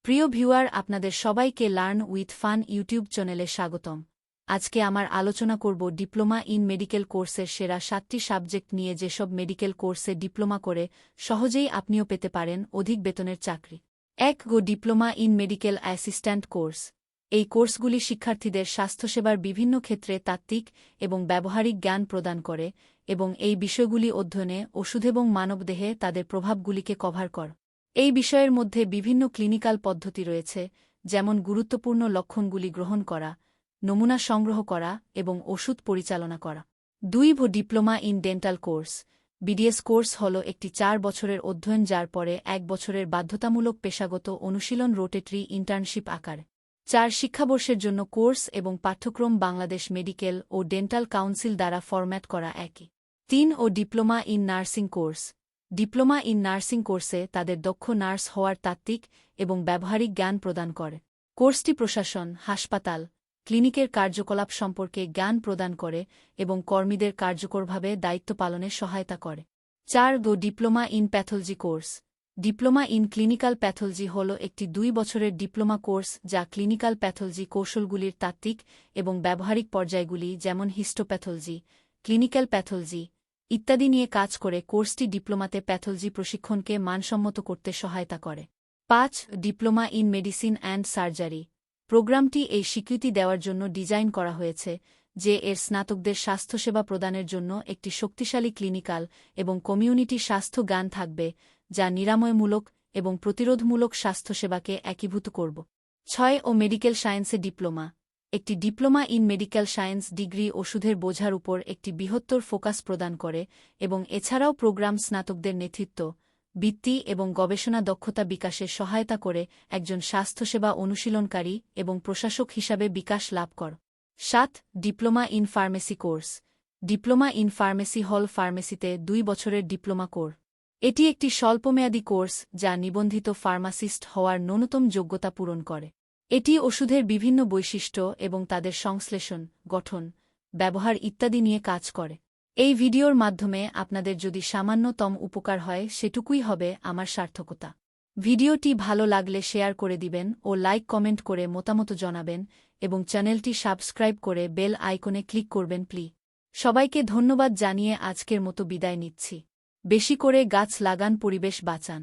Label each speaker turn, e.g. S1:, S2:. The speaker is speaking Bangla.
S1: প্রিয় ভিউয়ার, আপনাদের সবাইকে লার্ন উইথ ফান ইউটিউব চ্যানেলে স্বাগতম। আজকে আমার আলোচনা করব ডিপ্লোমা ইন মেডিকেল কোর্সের সেরা 7টি সাবজেক্ট নিয়ে, যেসব মেডিকেল কোর্সে ডিপ্লোমা করে সহজেই আপনিও পেতে পারেন অধিক বেতনের চাকরি। 1. Diploma in medical assistant course. এই কোর্সগুলি শিক্ষার্থীদের স্বাস্থ্যসেবার বিভিন্ন ক্ষেত্রে তাত্ত্বিক এবং ব্যবহারিক জ্ঞান প্রদান করে এবং এই বিষয়গুলি অধ্যয়নে ওষুধ এবং মানবদেহে তাদের প্রভাবগুলিকে কভার করে। এই বিষয়ের মধ্যে বিভিন্ন ক্লিনিক্যাল পদ্ধতি রয়েছে, যেমন গুরুত্বপূর্ণ লক্ষণগুলি গ্রহণ করা, নমুনা সংগ্রহ করা এবং ওষুধ পরিচালনা করা। 2. Diploma in dental course. BDS course হল একটি 4 বছরের অধ্যয়ন, যার পরে 1 বছরের বাধ্যতামূলক পেশাগত অনুশীলন রোটেটরি ইন্টার্নশিপ আকারে। 4 শিক্ষাবর্ষের জন্য কোর্স এবং পাঠ্যক্রম বাংলাদেশ মেডিকেল ও ডেন্টাল কাউন্সিল দ্বারা ফরম্যাট করা একই। 3. Diploma in nursing course. Diploma in nursing কোর্সে তাদের দক্ষ নার্স হওয়ার তাত্ত্বিক এবং ব্যবহারিক জ্ঞান প্রদান করে। কোর্সটি প্রশাসন, হাসপাতাল, ক্লিনিকের কার্যকলাপ সম্পর্কে জ্ঞান প্রদান করে এবং কর্মীদের কার্যকরভাবে দায়িত্ব পালনে সহায়তা করে। 4. Diploma in pathology course. Diploma in clinical pathology হল একটি 2 বছরের ডিপ্লোমা কোর্স যা ক্লিনিক্যাল প্যাথোলজি কৌশলগুলির তাত্ত্বিক এবং ব্যবহারিক পর্যায়গুলি, যেমন হিস্টোপ্যাথোলজি, ক্লিনিক্যাল প্যাথোলজি ইত্যাদি নিয়ে কাজ করে। কোর্সটি ডিপ্লোমাতে প্যাথোলজি প্রশিক্ষণকে মানসম্মত করতে সহায়তা করে। 5. Diploma in medicine and surgery. প্রোগ্রামটি এই স্বীকৃতি দেওয়ার জন্য ডিজাইন করা হয়েছে যে এর স্নাতকদের স্বাস্থ্যসেবা প্রদানের জন্য একটি শক্তিশালী ক্লিনিক্যাল এবং কমিউনিটি স্বাস্থ্য জ্ঞান থাকবে, যা নিরাময়মূলক এবং প্রতিরোধমূলক স্বাস্থ্যসেবাকে একীভূত করব। 6. মেডিকেল সায়েন্সে ডিপ্লোমা। একটি diploma in medical science degree ওষুধের বোঝার উপর একটি বৃহত্তর ফোকাস প্রদান করে এবং এছাড়াও প্রোগ্রাম স্নাতকদের নেতৃত্ব, বৃত্তি এবং গবেষণা দক্ষতা বিকাশে সহায়তা করে একজন স্বাস্থ্যসেবা অনুশীলনকারী এবং প্রশাসক হিসাবে বিকাশ লাভ কর। 7. Diploma in pharmacy course. Diploma in pharmacy হল ফার্মেসিতে 2 বছরের ডিপ্লোমা কোর্স। এটি একটি স্বল্পমেয়াদী কোর্স যা নিবন্ধিত ফার্মাসিস্ট হওয়ার ন্যূনতম যোগ্যতা পূরণ করে। এটি ওষুধের বিভিন্ন বৈশিষ্ট্য এবং তাদের সংশ্লেষণ, গঠন, ব্যবহার ইত্যাদি নিয়ে কাজ করে। এই ভিডিওর মাধ্যমে আপনাদের যদি সামান্যতম উপকার হয়, সেটুকুই হবে আমার সার্থকতা। ভিডিওটি ভালো লাগলে শেয়ার করে দিবেন ও লাইক কমেন্ট করে মতামত জানাবেন এবং চ্যানেলটি সাবস্ক্রাইব করে বেল আইকনে ক্লিক করবেন প্লিজ। সবাইকে ধন্যবাদ জানিয়ে আজকের মতো বিদায় নিচ্ছি। বেশি করে গাছ লাগান, পরিবেশ বাঁচান।